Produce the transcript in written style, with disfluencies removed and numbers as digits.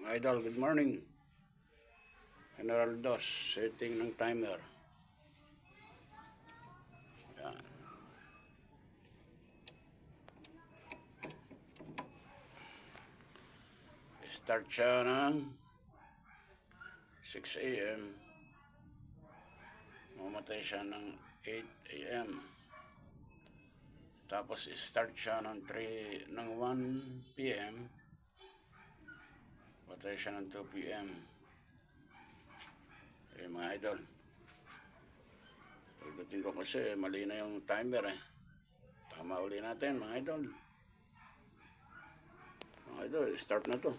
Idol, good morning. General DOS, setting ng timer. Yan. Start siya ng 6 a.m. Mamatay siya ng 8 a.m. Tapos start siya ng 1 p.m. Matay siya ng 2 p.m. Mga idol, pagdating ko kasi mali na yung timer Tama uli natin mga idol. Mga idol, start na to.